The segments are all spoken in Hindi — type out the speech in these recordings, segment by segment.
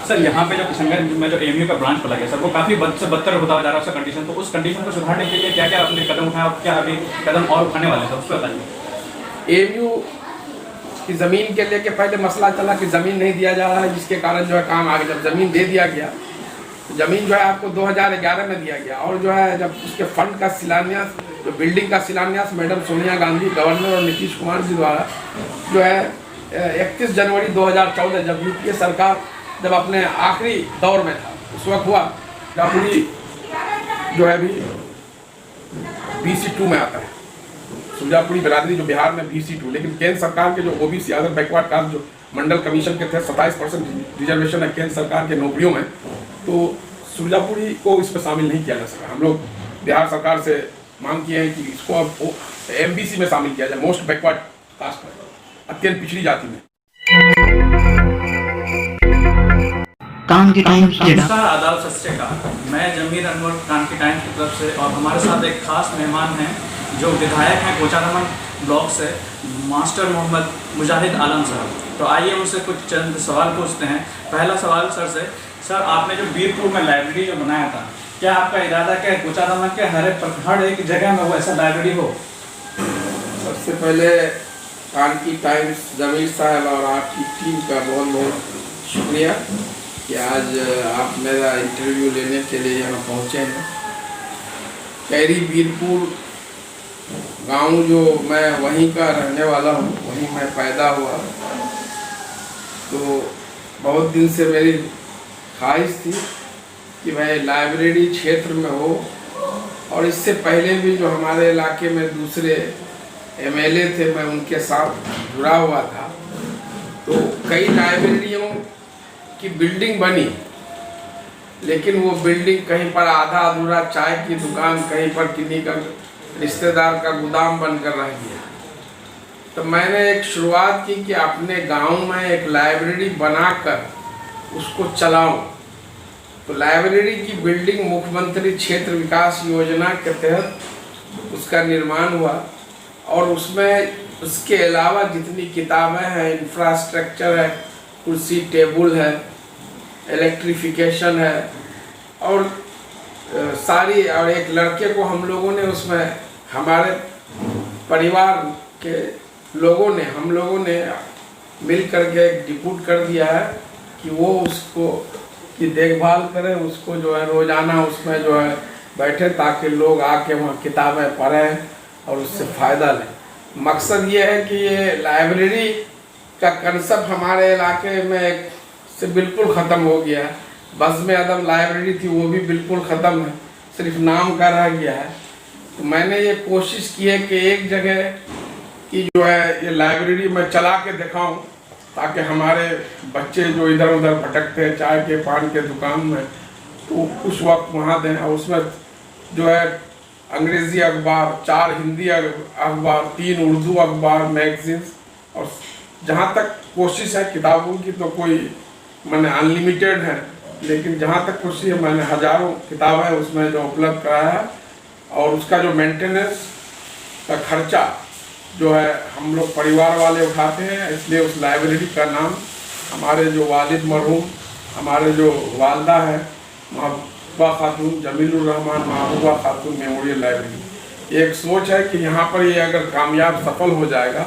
सर यहाँ पे जो किशनगंज में जो एएमयू का ब्रांच खोला गया सर, वो काफ़ी बद से बदतर होता जा रहा है उसका कंडीशन, तो उस कंडीशन को सुधारने के लिए क्या क्या आपने कदम उठाया और क्या अभी कदम और उठाने वाले हैं, उसको बताइए। एएमयू की ज़मीन के लेके पहले मसला चला कि ज़मीन नहीं दिया जा रहा है, जिसके कारण जो है काम आगे, जब ज़मीन दे दिया गया, ज़मीन जो है आपको 2011 में दिया गया, और जो है जब उसके फंड का शिलान्यास, जो बिल्डिंग का शिलान्यास मैडम सोनिया गांधी गवर्नर और नीतीश कुमार जी द्वारा जो है 31 जनवरी 2014 जब यूपीए सरकार जब अपने आखिरी दौर में था, उस वक्त हुआ पूरी जो है अभी BC2 में आता है सुरजापुरी बिरादरी, जो बिहार में BC2, लेकिन केंद्र सरकार के जो OBC अदर बैकवर्ड कास्ट जो मंडल कमीशन के तहत 27% रिजर्वेशन है केंद्र सरकार के नौकरियों में, तो सुरजापुरी को इस पर शामिल नहीं किया जा सका। हम लोग बिहार सरकार से मांग किए हैं कि इसको अब MBC में शामिल किया जाए, मोस्ट बैकवर्ड कास्ट में, अत्यंत पिछड़ी जाति में। नमस्कार, आदाब, सत श्री अकाल। मैं जमीर अनवर कानकी टाइम्स की तरफ से, और हमारे साथ एक खास मेहमान हैं जो विधायक हैं कोचाधामन ब्लॉक से, मास्टर मोहम्मद मुजाहिद आलम साहब। तो आइए उनसे कुछ चंद सवाल पूछते हैं। पहला सवाल सर से, सर आपने जो बीरपुर में लाइब्रेरी जो बनाया था, क्या आपका इरादा क्या है कोचाधामन के हर एक जगह में वो ऐसा लाइब्रेरी हो? सबसे पहले कानकी टाइम्स जमीर साहब और आपकी टीम का बहुत बहुत शुक्रिया कि आज आप मेरा इंटरव्यू लेने के लिए यहाँ पहुँचे हैं। कैरी बीरपुर गांव जो मैं वहीं का रहने वाला हूँ, वहीं मैं पैदा हुआ, तो बहुत दिन से मेरी ख्वाहिश थी कि भाई लाइब्रेरी क्षेत्र में हो, और इससे पहले भी जो हमारे इलाके में दूसरे MLA थे, मैं उनके साथ जुड़ा हुआ था, तो कई लाइब्रेरियों की बिल्डिंग बनी, लेकिन वो बिल्डिंग कहीं पर आधा अधूरा चाय की दुकान, कहीं पर किन्हीं का रिश्तेदार का गोदाम बनकर रह गया। तो मैंने एक शुरुआत की कि अपने गांव में एक लाइब्रेरी बनाकर उसको चलाऊं। तो लाइब्रेरी की बिल्डिंग मुख्यमंत्री क्षेत्र विकास योजना के तहत उसका निर्माण हुआ, और उसमें उसके अलावा जितनी किताबें हैं, इंफ्रास्ट्रक्चर है, कुर्सी टेबल है, इलेक्ट्रिफिकेशन है, और सारी, और एक लड़के को हम लोगों ने उसमें, हमारे परिवार के लोगों ने, हम लोगों ने मिल करके एक डिप्यूट कर दिया है कि वो उसको की देखभाल करें, उसको जो है रोज़ाना उसमें जो है बैठे, ताकि लोग आके वहाँ किताबें पढ़ें और उससे फ़ायदा लें। मकसद ये है कि ये लाइब्रेरी का कंसेप्ट हमारे इलाके में से बिल्कुल ख़त्म हो गया है। बस में अदम लाइब्रेरी थी, वो भी बिल्कुल ख़त्म है, सिर्फ नाम का रह गया है। तो मैंने ये कोशिश की है कि एक जगह की जो है ये लाइब्रेरी मैं चला के दिखाऊं, ताकि हमारे बच्चे जो इधर उधर भटकते हैं चाय के पान के दुकान में, तो उस वक्त वहाँ दें। और उसमें जो है अंग्रेज़ी अखबार, 4 हिंदी अखबार, 3 उर्दू अखबार, मैगजीन्स, और जहाँ तक कोशिश है किताबों की, तो कोई मैंने अनलिमिटेड है, लेकिन जहाँ तक कोशिश है मैंने हज़ारों किताबें उसमें जो उपलब्ध कराया है, और उसका जो मेंटेनेंस का खर्चा जो है हम लोग परिवार वाले उठाते हैं। इसलिए उस लाइब्रेरी का नाम हमारे जो वालिद मरहूम, हमारे जो वालदा है महबूबा खातून, जमीलुर रहमान महबूबा खातून मेमोरियल लाइब्रेरी, एक सोच है कि यहाँ पर ये अगर कामयाब सफल हो जाएगा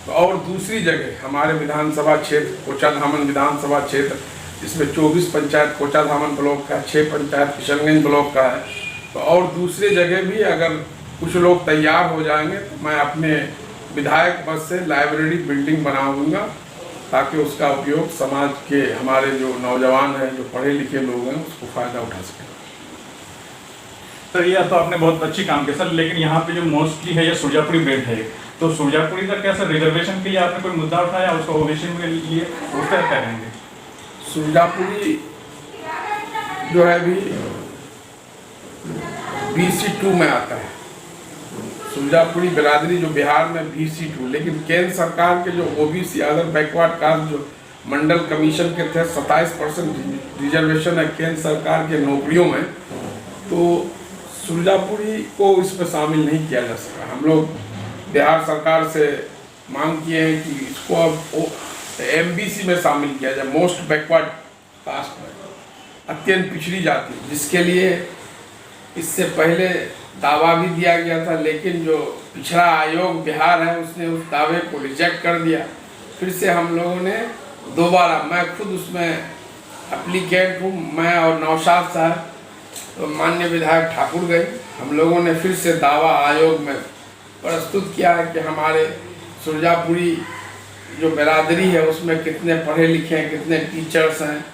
तो और दूसरी जगह हमारे विधानसभा क्षेत्र कोचाधामन विधानसभा क्षेत्र, जिसमें 24 पंचायत कोचाधामन ब्लॉक का, 6 पंचायत किशनगंज ब्लॉक का है, तो और दूसरी जगह भी अगर कुछ लोग तैयार हो जाएंगे तो मैं अपने विधायक पद से लाइब्रेरी बिल्डिंग बनाऊंगा, ताकि उसका उपयोग समाज के हमारे जो नौजवान हैं, जो पढ़े लिखे लोग हैं, उसको फ़ायदा उठा सकें। सर ये तो आपने बहुत अच्छी काम किया सर, लेकिन यहाँ पे जो मोस्टली है ये सुरजापुरी बेल्ट है, तो सुरजापुरी का क्या सर रिजर्वेशन के लिए आपने कोई मुद्दा उठाया उसको ओबीसी के लिए, उसका क्या कहेंगे? सुरजापुरी जो है अभी BC2 में आता है, सुरजापुरी बिरादरी जो बिहार में BC2, लेकिन केंद्र सरकार के जो OBC अदर बैकवर्ड कास्ट जो मंडल कमीशन के तहत 27% रिजर्वेशन है केंद्र सरकार के नौकरियों में, तो सुरजापुरी को इस पर शामिल नहीं किया जा सका। हम लोग बिहार सरकार से मांग किए हैं कि इसको अब MBC में शामिल किया जाए, मोस्ट बैकवर्ड कास्ट में अत्यंत पिछड़ी जाति, जिसके लिए इससे पहले दावा भी दिया गया था, लेकिन जो पिछड़ा आयोग बिहार है उसने उस दावे को रिजेक्ट कर दिया। फिर से हम लोगों ने दोबारा, मैं खुद उसमें एप्लीकेंट हूँ, मैं और नौशाद साहब, तो माननीय विधायक ठाकुर गए, हम लोगों ने फिर से दावा आयोग में प्रस्तुत किया है कि हमारे सुरजापुरी जो बिरादरी है उसमें कितने पढ़े लिखे हैं, कितने टीचर्स हैं,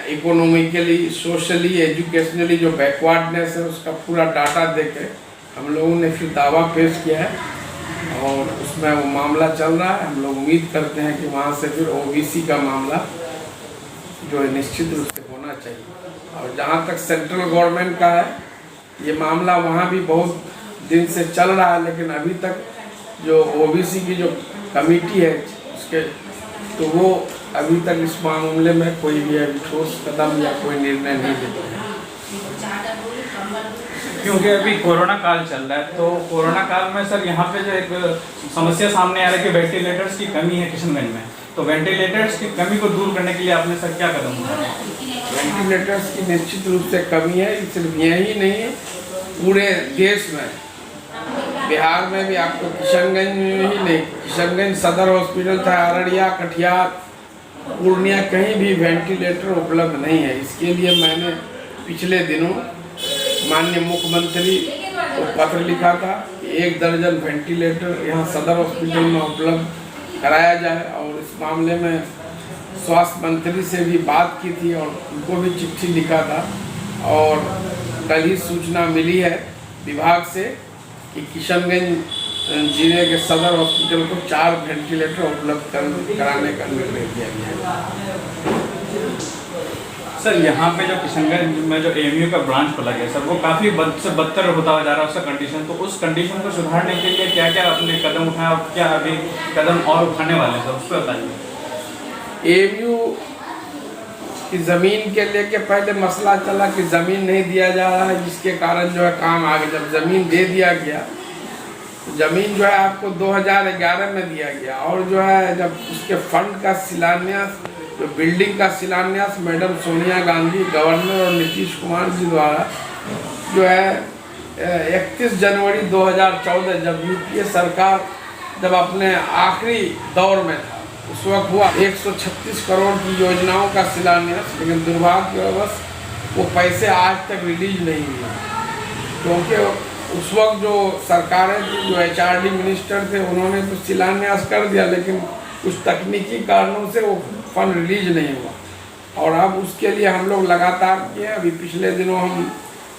इकोनॉमिकली, सोशली, एजुकेशनली जो बैकवर्डनेस है उसका पूरा डाटा देके हम लोगों ने फिर दावा पेश किया है और उसमें वो मामला चल रहा है। हम लोग उम्मीद करते हैं कि वहाँ से फिर ओबीसी का मामला जो है निश्चित रूप से होना चाहिए। और जहाँ तक सेंट्रल गवर्नमेंट का है, ये मामला वहाँ भी बहुत दिन से चल रहा है, लेकिन अभी तक जो ओबीसी की जो कमेटी है उसके, तो वो अभी तक इस मामले में कोई भी ठोस कदम या कोई निर्णय नहीं लेते हैं। क्योंकि अभी कोरोना काल चल रहा है, तो कोरोना काल में सर यहाँ पे जो एक समस्या सामने आ रही है कि वेंटिलेटर्स की कमी है किशनगंज में, तो वेंटिलेटर्स की कमी को दूर करने के लिए आपने सर क्या कदम उठाया? वेंटिलेटर्स की निश्चित रूप से कमी है, सिर्फ यही नहीं पूरे देश में, बिहार में भी आपको किशनगंज में ही नहीं, किशनगंज सदर हॉस्पिटल था, अररिया, कटिहार, पूर्णिया, कहीं भी वेंटिलेटर उपलब्ध नहीं है। इसके लिए मैंने पिछले दिनों माननीय मुख्यमंत्री को पत्र लिखा था कि 1 दर्जन वेंटिलेटर यहाँ सदर हॉस्पिटल में उपलब्ध कराया जाए, और इस मामले में स्वास्थ्य मंत्री से भी बात की थी और उनको भी चिट्ठी लिखा था, और कल ही सूचना मिली है विभाग से कि किशनगंज जिले के सदर हॉस्पिटल को 4 वेंटिलेटर उपलब्ध कराने का निर्णय किया गया है। सर यहाँ पे जो किशनगंज में जो एएमयू का ब्रांच खोला गया सर, वो काफ़ी बद से बदतर होता जा रहा है उसका कंडीशन, तो उस कंडीशन को सुधारने के लिए क्या क्या आपने कदम उठाया और क्या अभी कदम और उठाने वाले हैं सर, उस पर बताइए। एएमयू की ज़मीन के लेके पहले मसला चला कि ज़मीन नहीं दिया जा रहा है, जिसके कारण जो है काम आगे, जब ज़मीन दे दिया गया, ज़मीन जो है आपको 2011 में दिया गया, और जो है जब उसके फंड का शिलान्यास, जो बिल्डिंग का शिलान्यास मैडम सोनिया गांधी, गवर्नर और नीतीश कुमार जी द्वारा जो है 31 जनवरी 2014, जब यूपीए सरकार जब अपने आखिरी दौर में था, उस वक्त हुआ 136 करोड़ की योजनाओं का शिलान्यास, लेकिन दुर्भाग्यवश वो पैसे आज तक रिलीज नहीं हुए, क्योंकि उस वक्त जो सरकारें थी, जो एचआरडी मिनिस्टर थे, उन्होंने तो शिलान्यास कर दिया, लेकिन कुछ तकनीकी कारणों से वो फंड रिलीज नहीं हुआ। और अब उसके लिए हम लोग लगातार किए। अभी पिछले दिनों हम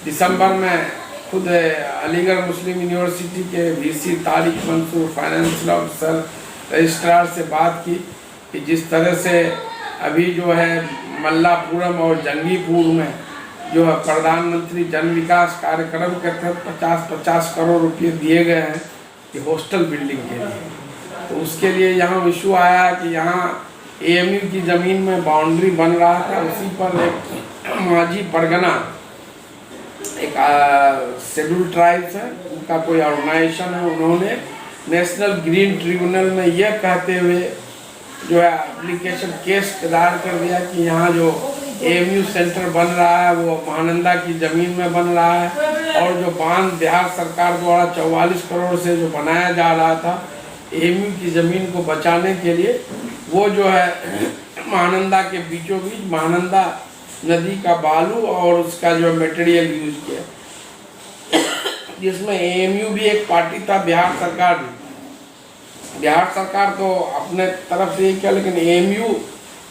दिसंबर में खुद अलीगढ़ मुस्लिम यूनिवर्सिटी के VC Tariq Mansoor, financial officer, registrar से बात की कि जिस तरह से अभी जो है मल्लापुरम और जंगीपुर में जो है प्रधानमंत्री जन विकास कार्यक्रम के तहत 50-50 करोड़ रुपये दिए गए हैं कि हॉस्टल बिल्डिंग के लिए, तो उसके लिए यहाँ इशू आया कि यहाँ एएमयू की ज़मीन में बाउंड्री बन रहा था, उसी पर एक माझी परगना, एक शेड्यूल ट्राइब्स है, उनका कोई ऑर्गेनाइजेशन है, उन्होंने नेशनल ग्रीन ट्रिब्यूनल में यह कहते हुए जो है एप्लीकेशन केस दायर कर दिया कि यहाँ जो एएमयू सेंटर बन रहा है वो महानंदा की ज़मीन में बन रहा है, और जो बांध बिहार सरकार द्वारा 44 करोड़ से जो बनाया जा रहा था एएमयू की ज़मीन को बचाने के लिए, वो जो है महानंदा के बीचों बीच महानंदा नदी का बालू और उसका जो मटेरियल यूज किया, जिसमें एएमयू भी एक पार्टी था, बिहार सरकार भी। बिहार सरकार तो अपने तरफ से ही किया, लेकिन एएमयू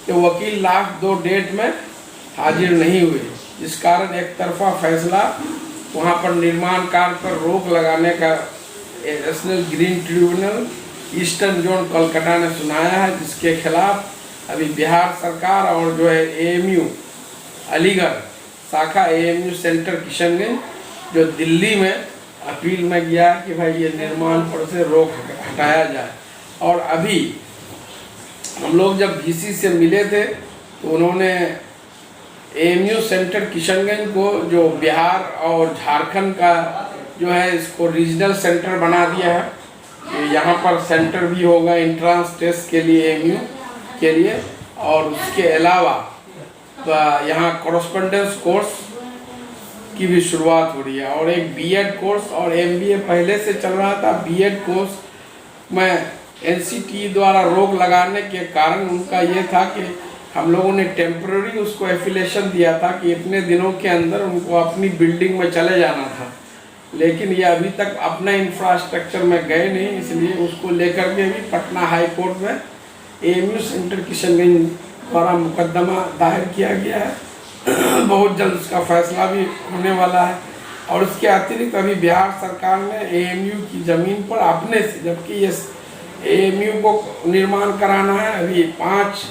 के वकील लास्ट 2 डेट में हाजिर नहीं हुए, जिस कारण एक तरफा फैसला वहाँ पर निर्माण कार्य पर रोक लगाने का national green tribunal eastern zone Kolkata ने सुनाया है, जिसके खिलाफ अभी बिहार सरकार और जो है एएमयू अलीगढ़ शाखा एएमयू सेंटर किशनगंज जो दिल्ली में अपील में गया कि भाई ये निर्माण पर से रोक हटाया जाए। और अभी हम लोग जब वीसी से मिले थे तो उन्होंने एएमयू सेंटर किशनगंज को जो बिहार और झारखंड का जो है इसको रीजनल सेंटर बना दिया है, यहाँ पर सेंटर भी होगा एंट्रेंस टेस्ट के लिए एएमयू के लिए, और उसके अलावा यहाँ कॉरेस्पॉन्डेंस कोर्स की भी शुरुआत हो रही है, और एक बीएड कोर्स और एमबीए पहले से चल रहा था। बीएड कोर्स में एनसीटी द्वारा रोक लगाने के कारण उनका ये था कि हम लोगों ने टेम्पररी उसको एफिलेशन दिया था कि इतने दिनों के अंदर उनको अपनी बिल्डिंग में चले जाना था, लेकिन ये अभी तक अपने इंफ्रास्ट्रक्चर में गए नहीं, इसलिए उसको लेकर के भी पटना हाई कोर्ट में एएमयू सेंटर किशनगंज द्वारा मुकदमा दायर किया गया है। बहुत जल्द उसका फैसला भी होने वाला है। और उसके अतिरिक्त अभी बिहार सरकार ने एएमयू की ज़मीन पर अपने से, जबकि ये एएमयू को निर्माण कराना है, अभी 5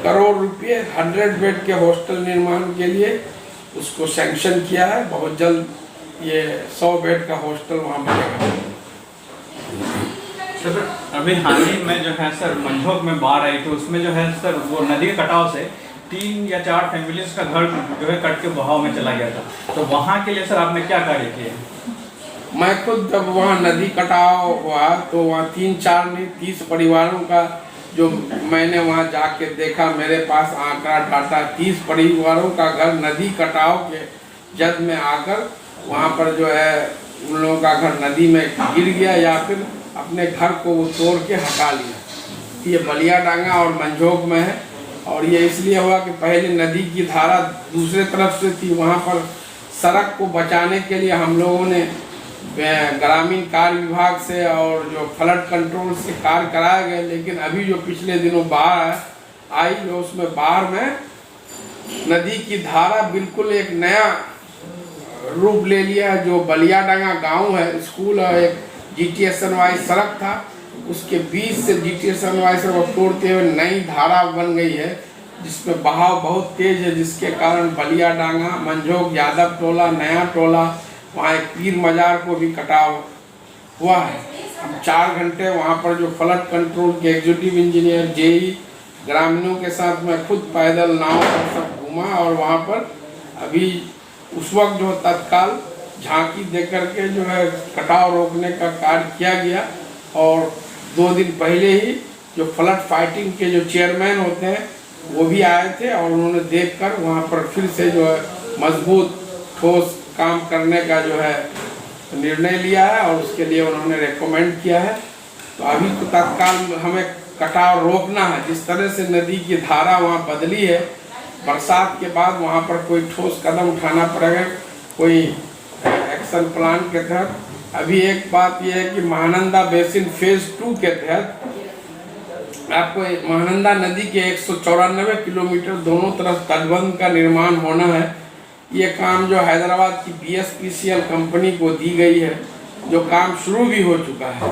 करोड़ रुपये 100 बेड के हॉस्टल निर्माण के लिए उसको सैंक्शन किया है। बहुत जल्द ये 100 बेड का हॉस्टल वहाँ बनेगा। सर अभी हाल ही में जो है सर मंझोक में बाढ़ आई, तो उसमें जो है सर वो नदी कटाव से 3 या 4 फैमिलीज का घर जो है कट के बहाव में चला गया था, तो वहाँ के लिए सर आपने क्या कार्य किए? मैं खुद जब वहाँ नदी कटाव हुआ तो वहाँ 3-4 नहीं 30 परिवारों का जो मैंने वहाँ जाके देखा, मेरे पास आंकड़ा डाटा 30 परिवारों का घर नदी कटाव के जद में आकर वहाँ पर जो है उन लोगों का घर नदी में गिर गया या फिर अपने घर को वो तोड़ के हटा लिया। ये बलिया डांगा और मंझोक में है, और ये इसलिए हुआ कि पहले नदी की धारा दूसरे तरफ से थी। वहाँ पर सड़क को बचाने के लिए हम लोगों ने ग्रामीण कार्य विभाग से और जो फ्लड कंट्रोल से कार्य कराए गए, लेकिन अभी जो पिछले दिनों बाढ़ आई जो उसमें बाढ़ में नदी की धारा बिल्कुल एक नया रूप ले लिया है। जो बलिया डांगा गाँव है, स्कूल और एक जीटीएसएनवाई सड़क था, उसके बीच से जीटीएसएनवाई सड़क तोड़ते हुए नई धारा बन गई है, जिसमें बहाव बहुत तेज है, जिसके कारण बलिया डांगा, मंझोक, यादव टोला, नया टोला, वहाँ एक पीर मजार को भी कटाव हुआ है। हम 4 घंटे वहाँ पर जो फ्लड कंट्रोल के एग्जीक्यूटिव इंजीनियर, जेई, ग्रामीणों के साथ मैं खुद पैदल नाव पर सब घूमा, और वहाँ पर अभी उस वक्त जो तत्काल झांकी दे करके जो है कटाव रोकने का कार्य किया गया। और 2 दिन पहले ही जो फ्लड फाइटिंग के जो चेयरमैन होते हैं वो भी आए थे, और उन्होंने देखकर वहाँ पर फिर से जो है मजबूत ठोस काम करने का जो है निर्णय लिया है, और उसके लिए उन्होंने रेकमेंड किया है। तो अभी तो तत्काल हमें कटाव रोकना है। जिस तरह से नदी की धारा वहाँ बदली है, बरसात के बाद वहाँ पर कोई ठोस कदम उठाना पड़ेगा, कोई एक्शन प्लान के तहत। अभी एक बात यह है कि महानंदा बेसिन फेज 2 के तहत आपको महानंदा नदी के 194 किलोमीटर दोनों तरफ तटबंध का निर्माण होना है। ये काम जो हैदराबाद की BSPCL कंपनी को दी गई है, जो काम शुरू भी हो चुका है।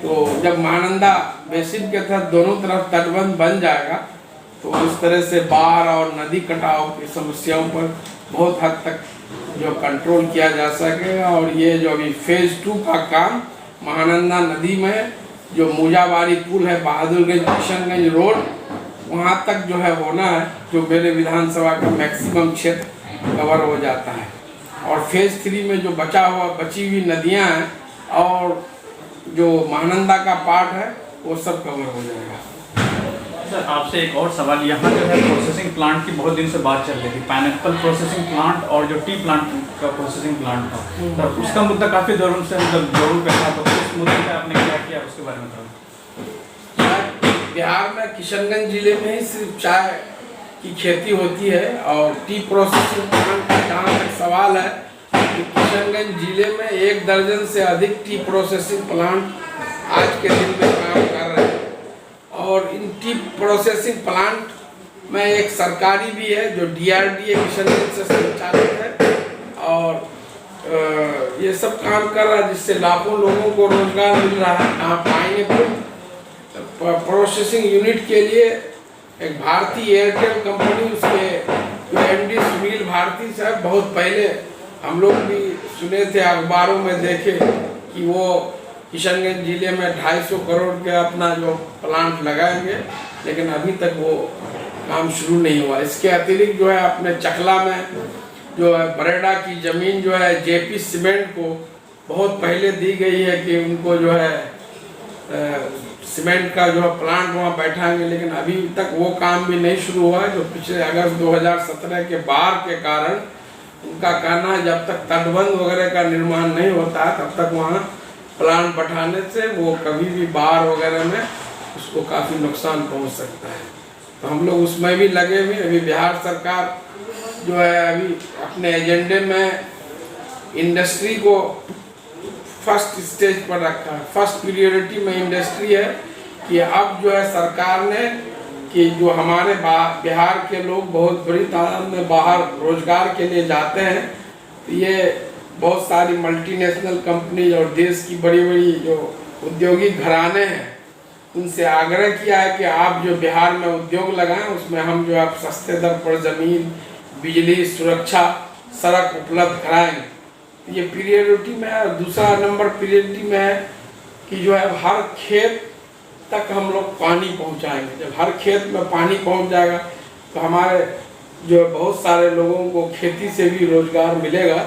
तो जब महानंदा बेसिन के तहत दोनों तरफ तटबंध बन जाएगा तो इस तरह से बाढ़ और नदी कटाव की समस्याओं पर बहुत हद तक जो कंट्रोल किया जा सकेगा। और ये जो अभी फेज 2 का काम महानंदा नदी में जो मुजाबारी पुल है, बहादुरगंज किशनगंज रोड, वहाँ तक जो है होना है, जो मेरे विधानसभा का मैक्सिमम क्षेत्र कवर हो जाता है। और फेज 3 में जो बची हुई नदियाँ हैं और जो महानंदा का पार्ट है वो सब कवर हो जाएगा। सर आपसे एक और सवाल, यहाँ जो है प्रोसेसिंग प्लांट की बहुत दिन से बात चल रही थी, पाइनएप्पल प्रोसेसिंग प्लांट और जो टी प्लांट का प्रोसेसिंग प्लांट था, तो उसका मुद्दा काफ़ी दिनों से मतलब जोरों पे था, तो उस मुद्दे पे आपने क्या किया उसके बारे में बताओ। बिहार में किशनगंज जिले में ही सिर्फ चाय की खेती होती है, और टी प्रोसेसिंग प्लांट का जहाँ तक सवाल है कि किशनगंज जिले में 1 दर्जन से अधिक टी प्रोसेसिंग प्लांट आज के दिन में काम कर रहे हैं। और इन टी प्रोसेसिंग प्लांट में एक सरकारी भी है जो DRDA किशनगंज से संचालित है, और ये सब काम कर रहा है, जिससे लाखों लोगों को रोजगार मिल रहा है। आप आएंगे तो प्रोसेसिंग यूनिट के लिए एक भारतीय एयरटेल कंपनी, उसके जो MD सुनील भारती साहब, बहुत पहले हम लोग भी सुने थे, अखबारों में देखे कि वो किशनगंज जिले में 250 करोड़ के अपना जो प्लांट लगाएंगे, लेकिन अभी तक वो काम शुरू नहीं हुआ। इसके अतिरिक्त जो है अपने चकला में जो है बरेडा की ज़मीन जो है JP सीमेंट को बहुत पहले दी गई है कि उनको जो है सीमेंट का जो है प्लांट वहाँ बैठाएंगे, लेकिन अभी तक वो काम भी नहीं शुरू हुआ है। जो पिछले अगस्त 2017 के बाढ़ के कारण उनका कहना है जब तक तटबंध वगैरह का निर्माण नहीं होता है तब तक वहाँ प्लांट बैठाने से वो कभी भी बाढ़ वगैरह में उसको काफ़ी नुकसान पहुँच सकता है। तो हम लोग उसमें भी लगे हुए। अभी बिहार सरकार जो है अभी अपने एजेंडे में इंडस्ट्री को फर्स्ट स्टेज पर रखा है। फर्स्ट प्रियोरिटी में इंडस्ट्री है कि अब जो है सरकार ने कि जो हमारे बिहार के लोग बहुत बड़ी तादाद में बाहर रोजगार के लिए जाते हैं, तो ये बहुत सारी मल्टीनेशनल कंपनी और देश की बड़ी बड़ी जो औद्योगिक घराने हैं उनसे आग्रह किया है कि आप जो बिहार में उद्योग लगाएं उसमें हम जो है सस्ते दर पर ज़मीन, बिजली, सुरक्षा, सड़क उपलब्ध कराएंगे। ये प्रियोरिटी में है। दूसरा नंबर प्रियोरिटी में है कि जो है हर खेत तक हम लोग पानी पहुंचाएंगे। जब हर खेत में पानी पहुंच जाएगा तो हमारे जो बहुत सारे लोगों को खेती से भी रोजगार मिलेगा।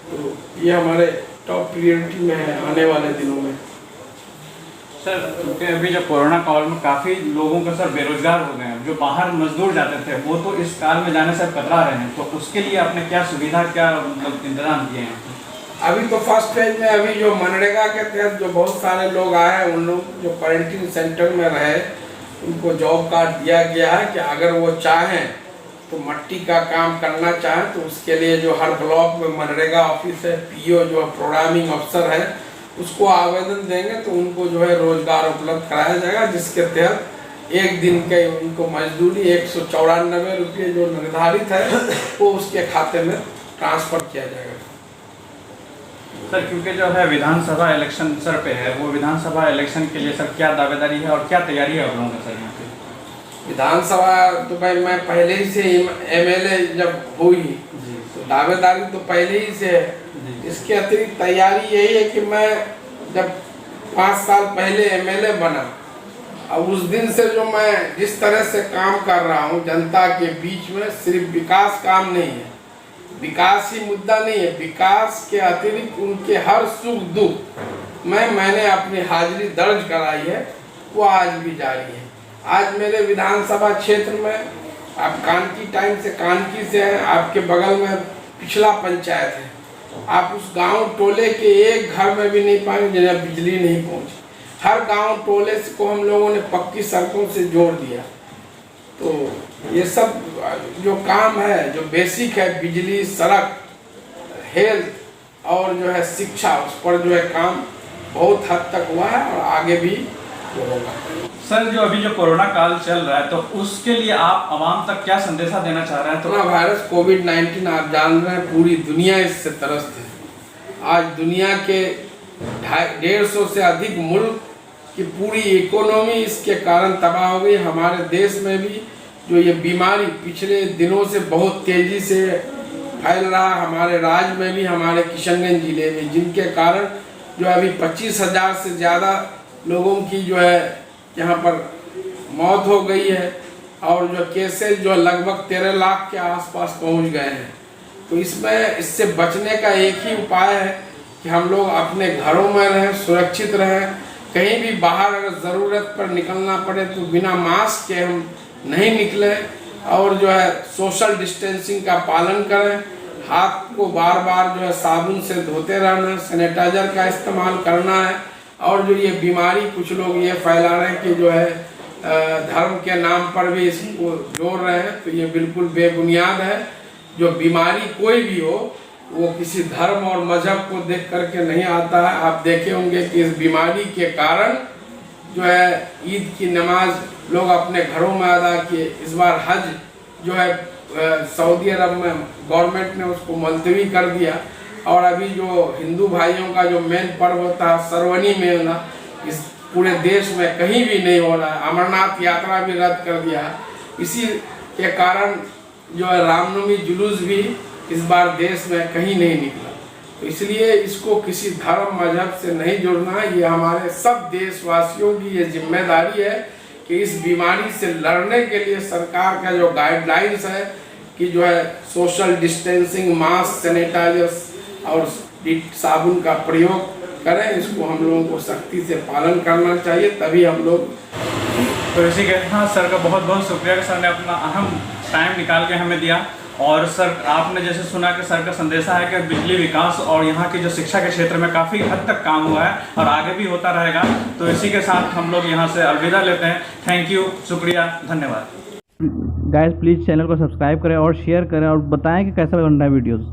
तो ये हमारे टॉप प्रियोरिटी में है आने वाले दिनों में। सर, क्योंकि अभी जो कोरोना काल में काफ़ी लोगों का सर बेरोजगार हो गए हैं, जो बाहर मजदूर जाते थे वो तो इस काल में जाने से कतरा रहे हैं, तो उसके लिए आपने क्या सुविधा, क्या मतलब इंतजाम किए हैं? अभी तो फर्स्ट फेज में अभी जो मनरेगा के तहत जो बहुत सारे लोग आए हैं उन लोग जो क्वारंटीन सेंटर में रहे उनको जॉब कार्ड दिया गया है कि अगर वो चाहें तो मट्टी का काम करना चाहें तो उसके लिए जो हर ब्लॉक में मनरेगा ऑफिस है, पीओ जो प्रोग्रामिंग अफसर है उसको आवेदन देंगे तो उनको जो है रोजगार उपलब्ध कराया जाएगा, जिसके तहत एक दिन के उनको मजदूरी 194 रुपये जो निर्धारित है वो उसके खाते में ट्रांसफर किया जाएगा। सर, क्योंकि जो है विधानसभा इलेक्शन सर पे है, वो विधानसभा इलेक्शन के लिए सर क्या दावेदारी है और क्या तैयारी है आप लोगों का सर यहाँ पे? विधानसभा तो भाई मैं पहले ही से एमएलए जब हुई तो दावेदारी तो पहले ही से है। इसके अतिरिक्त तैयारी यही है कि मैं जब 5 साल पहले एमएलए बना, अब उस दिन से जो मैं जिस तरह से काम कर रहा हूँ जनता के बीच में, सिर्फ विकास काम नहीं है, विकास ही मुद्दा नहीं है, विकास के अतिरिक्त उनके हर सुख दुख मैंने अपनी हाजिरी दर्ज कराई है, वो आज भी जारी है। आज मेरे विधानसभा क्षेत्र में आप कानकी टाइम से कानकी से हैं, आपके बगल में पिछला पंचायत है, आप उस गांव टोले के एक घर में भी नहीं पाएंगे जिन्हें बिजली नहीं पहुंची। हर गांव टोले को हम लोगों ने पक्की सड़कों से जोड़ दिया। तो ये सब जो काम है जो बेसिक है, बिजली, सड़क, हेल्थ और जो है शिक्षा, उस पर जो है काम बहुत हद तक हुआ है और आगे भी होगा। सर, जो अभी जो कोरोना काल चल रहा है तो उसके लिए आप आवाम तक क्या संदेशा देना चाह रहे हैं? तो कोरोना वायरस कोविड-19 आप जान रहे हैं पूरी दुनिया इससे त्रस्त है। आज दुनिया के 150 से अधिक मुल्क की पूरी इकोनॉमी इसके कारण तबाह हो गई। हमारे देश में भी जो ये बीमारी पिछले दिनों से बहुत तेज़ी से फैल रहा, हमारे राज्य में भी, हमारे किशनगंज जिले में, जिनके कारण जो अभी 25,000 से ज़्यादा लोगों की जो है यहाँ पर मौत हो गई है और जो केसेज जो लगभग 13 लाख के आसपास पहुँच गए हैं। तो इससे बचने का एक ही उपाय है कि हम लोग अपने घरों में रहें, सुरक्षित रहें। कहीं भी बाहर अगर ज़रूरत पर निकलना पड़े तो बिना मास्क के हम नहीं निकले और जो है सोशल डिस्टेंसिंग का पालन करें। हाथ को बार बार जो है साबुन से धोते रहना, सैनिटाइजर का इस्तेमाल करना है। और जो ये बीमारी कुछ लोग ये फैला रहे हैं कि जो है धर्म के नाम पर भी इसको जोड़ रहे हैं, तो ये बिल्कुल बेबुनियाद है। जो बीमारी कोई भी हो वो किसी धर्म और मजहब को देख करके नहीं आता है। आप देखे होंगे कि इस बीमारी के कारण जो है ईद की नमाज लोग अपने घरों में अदा किए। इस बार हज जो है सऊदी अरब में गवर्नमेंट ने उसको मुलतवी कर दिया। और अभी जो हिंदू भाइयों का जो मेन पर्व होता है श्रावणी मेला, इस पूरे देश में कहीं भी नहीं हो रहा है। अमरनाथ यात्रा भी रद्द कर दिया। इसी के कारण जो है रामनवमी जुलूस भी इस बार देश में कहीं नहीं निकला। तो इसलिए इसको किसी धर्म मजहब से नहीं जोड़ना। ये हमारे सब देशवासियों की ये जिम्मेदारी है कि इस बीमारी से लड़ने के लिए सरकार का जो गाइडलाइंस है कि जो है सोशल डिस्टेंसिंग, मास्क, सैनिटाइजर और साबुन का प्रयोग करें, इसको हम लोगों को सख्ती से पालन करना चाहिए, तभी हम लोग। तो इसी के साथ सर का बहुत बहुत शुक्रिया कि सर ने अपना अहम टाइम निकाल के हमें दिया। और सर आपने जैसे सुना कि सर का संदेशा है कि बिजली विकास और यहाँ की जो शिक्षा के क्षेत्र में काफ़ी हद तक काम हुआ है और आगे भी होता रहेगा। तो इसी के साथ हम लोग यहाँ से अलविदा लेते हैं। थैंक यू, शुक्रिया, धन्यवाद। गाइस प्लीज़ चैनल को सब्सक्राइब करें और शेयर करें और बताएं कि कैसा बन रहा है वीडियोज़।